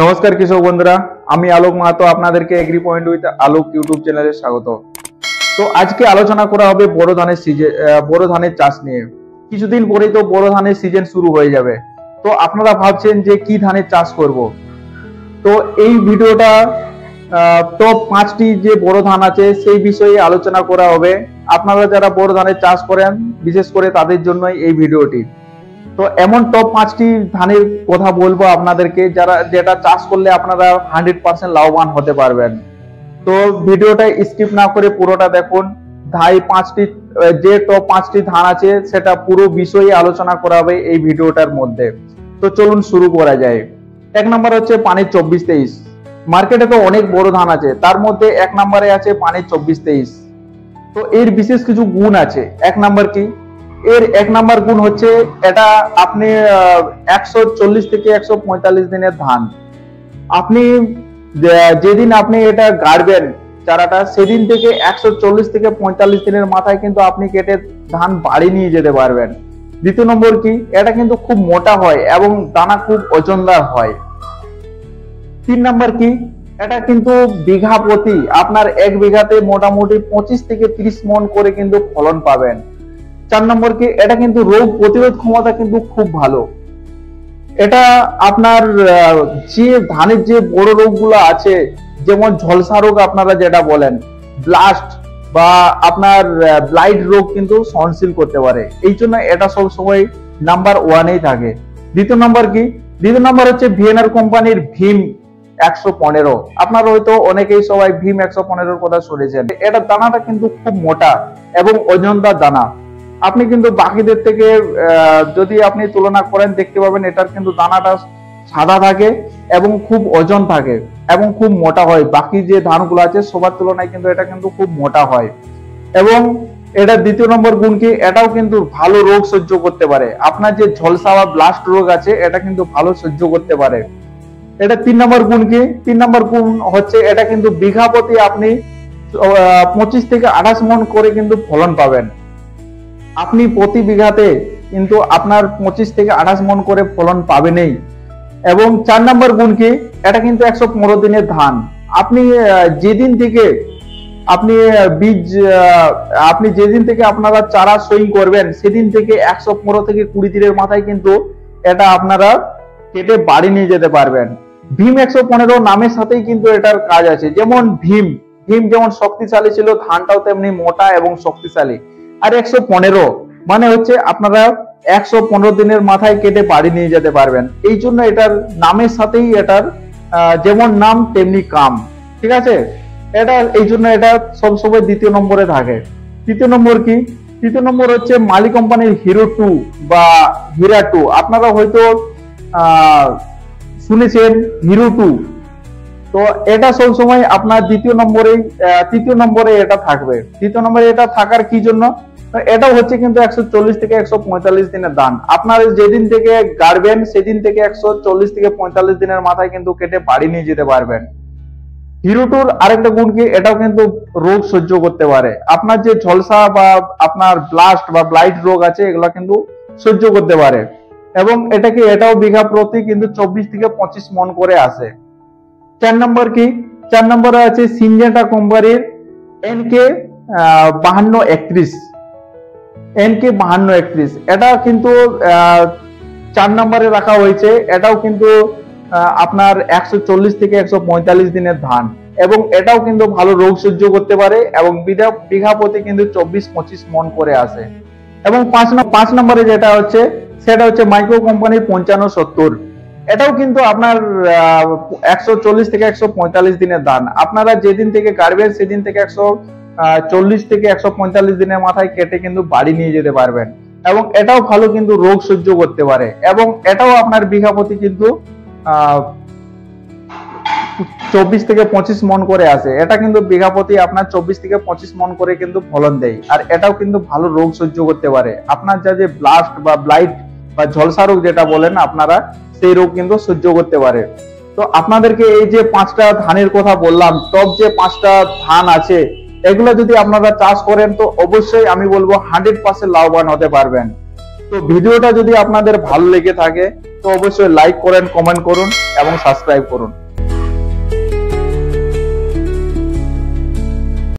নমস্কার কৃষক বন্ধুরা, আমি আলোক মাহাতো আপনাদেরকে agri point with Alok YouTube চ্যানেলে স্বাগত। তো আজকে আলোচনা করা হবে বোরো ধানের চাষ নিয়ে। কিছুদিন পরেই তো বোরো ধানের সিজন শুরু হয়ে যাবে। তো আপনারা ভাবছেন যে কি ধানের চাষ করব। তো এই ভিডিওটা টপ 5টি যে বোরো ধান আছে সেই বিষয়ে আলোচনা করা হবে। আপনারা যারা বোরো ধানের চাষ করেন বিশেষ করে তাদের জন্যই এই ভিডিওটি। তো এমন টপ 5টি ধানের কথা বলবো আপনাদেরকে যেটা চাষ করলে আপনারা 100% লাভবান হতে পারবেন। তো ভিডিওটা স্কিপ না করে পুরোটা দেখুন। যে টপ 5টি ধান আছে সেটা পুরো বিষয়ে আলোচনা করা হবে এই ভিডিওটার মধ্যে। তো চলুন শুরু করা যায়। 1 নম্বর হচ্ছে পানির 24-23। মার্কেটে তো অনেক বড় ধান আছে, তার মধ্যে 1 নম্বরে আছে পানির 24-23। তো এর বিশেষ কিছু গুণ আছে। 1 নম্বর কি? এর 1 নম্বর গুণ হচ্ছে এটা আপনি 140 থেকে 145 দিনের ধান। আপনি যেদিন আপনি এটা গাড়বেন চারাটা সেদিন থেকে 140 থেকে 45 দিনের মাথায় কিন্তু আপনি কেটে ধান বাড়ি নিয়ে যেতে পারবেন। দ্বিতীয় নম্বর কি? এটা কিন্তু খুব মোটা হয় এবং দানা খুব ওজনদার হয়। 3 নম্বর কি? এটা কিন্তু বিঘা প্রতি আপনার 1 বিঘাতে মোটামুটি 25 থেকে 30 মণ করে কিন্তু ফলন পাবেন। 4 নম্বর কি? এটা কিন্তু রোগ প্রতিরোধ ক্ষমতা কিন্তু খুব ভালো। এটা আপনার যে ধানের যে বড় রোগগুলো আছে যেমন ঝলসা রোগ আপনারা যেটা বলেন, ব্লাস্ট বা আপনার ব্লাইট রোগ কিন্তু সহনশীল করতে পারে। এই জন্য এটা সব সময় নাম্বার 1-এই থাকে। দ্বিতীয় নম্বর কি? দ্বিতীয় নম্বর হচ্ছে ভিএনআর কোম্পানির ভীম 115। আপনারা হয়তো অনেকেই সবাই ভীম 115-এর কথা শুনেছেন। এটা দানাটা কিন্তু খুব মোটা এবং ওজনদার দানা। আপনি কিন্তু বাকিদের থেকে যদি আপনি তুলনা করেন দেখতে পাবেন এটার কিন্তু দানাটা সাদা থাকে এবং খুব ওজন থাকে এবং খুব মোটা হয়। বাকি যে ধানগুলো আছে সবার তুলনায় কিন্তু এটা কিন্তু খুব মোটা হয়। এবং এটা দ্বিতীয় নম্বর গুণ কি? এটাও কিন্তু ভালো রোগ সহ্য করতে পারে। আপনার যে ঝলসা বা ব্লাস্ট রোগ আছে এটা কিন্তু ভালো সহ্য করতে পারে। এটা 3 নম্বর গুণ কি? 3 নম্বর গুণ হচ্ছে এটা কিন্তু বিঘা প্রতি আপনি 25 থেকে 28 মণ করে কিন্তু ফলন পাবেন। আপনি প্রতি বিঘাতে কিন্তু আপনার 25 থেকে 28 মণ করে ফলন পাবেনই। এবং 4 নম্বর গুণ কি? এটা কিন্তু 115 দিনের ধান। আপনি যেদিন থেকে আপনারা চারা সইং করবেন সেদিন থেকে 115 থেকে 20 দিনের মাথায় কিন্তু এটা আপনারা কেটে বাড়ি নিয়ে যেতে পারবেন। ভীম 115 নামের সাথেই কিন্তু এটার কাজ আছে। যেমন ভীম যেমন শক্তিশালী ছিল, ধানটাও তেমনি মোটা এবং শক্তিশালী। আর 115 মানে হচ্ছে আপনারা 115 দিনের মাথায় কেটে বাড়ি নিয়ে যেতে পারবেন। এই জন্য এটার নামের সাথেই এটার যেমন নাম তেমনি কাম। ঠিক আছে, এটা এই জন্য এটা সবসময় দ্বিতীয় নম্বরে থাকে। তৃতীয় নম্বর কি? তৃতীয় নম্বর হচ্ছে মালি কোম্পানির হিরো 2 বা হীরা 2। আপনারা হয়তো শুনেছেন হিরো 2। তো এটা সবসময় আপনার তৃতীয় নম্বরে এটা থাকবে। তৃতীয় নম্বরে এটা থাকার কি জন্য? এটাও হচ্ছে কিন্তু 140 থেকে 145 দিনের ধান। আপনারা যেদিন থেকে গাড়বেন সেদিন থেকে 140 থেকে 45 দিনের মাথায় কিন্তু কেটে বাড়ি নিয়ে যেতে পারবেন। হিরো 2-র আরেকটা গুণ কি? এটাও কিন্তু রোগ সহ্য করতে পারে। আপনার যে ঝলসা বা আপনার ব্লাস্ট বা ব্লাইট রোগ আছে এগুলো কিন্তু সহ্য করতে পারে। এবং এটাও বিঘা প্রতি কিন্তু 24 থেকে 25 মণ করে আসে। 4 নম্বর কি? 4 নম্বরে আছে সিনজেন্টা কোম্পানির এনকে 5231। এটা কিন্তু 4 নম্বরে রাখা হয়েছে। এটাও কিন্তু আপনার 140 থেকে 145 দিনের ধান এবং এটাও কিন্তু ভালো রোগ সহ্য করতে পারে এবং বিঘা প্রতি কিন্তু 24-25 মণ করে আসে। এবং 5 নম্বরে সেটা হচ্ছে মাইক্রো কোম্পানির 5570। এটাও কিন্তু আপনার 140 থেকে 145 দিনের ধান। আপনারা যেদিন থেকে গাড়বেন সেদিন থেকে 140 থেকে 145 দিনের মাথায় কেটে কিন্তু বাড়ি নিয়ে যেতে পারবেন। এবং এটাও ভালো কিন্তু রোগ সহ্য করতে পারে এবং এটাও আপনার বিঘা প্রতি কিন্তু 24 থেকে 25 মণ করে আসে। এটা কিন্তু বিঘা প্রতি আপনার 24 থেকে 25 মণ করে কিন্তু ফলন দেয়। আর এটাও কিন্তু ভালো রোগ সহ্য করতে পারে। আপনার যে ব্লাস্ট বা ব্লাইট বা ঝলসা রোগ যেটা বলেন আপনারা, সেই রোগ কিন্তু সহ্য করতে পারে। তো আপনাদেরকে এই যে 5টা ধানের কথা বললাম, টপ যে 5টা ধান আছে এগুলো যদি আপনারা চাষ করেন তো অবশ্যই আমি বলবো 100% লাভবান হতে পারবেন। তো তো ভিডিওটা যদি আপনাদের ভালো লেগে থাকে তো অবশ্যই লাইক করেন, কমেন্ট করুন এবং সাবস্ক্রাইব করুন।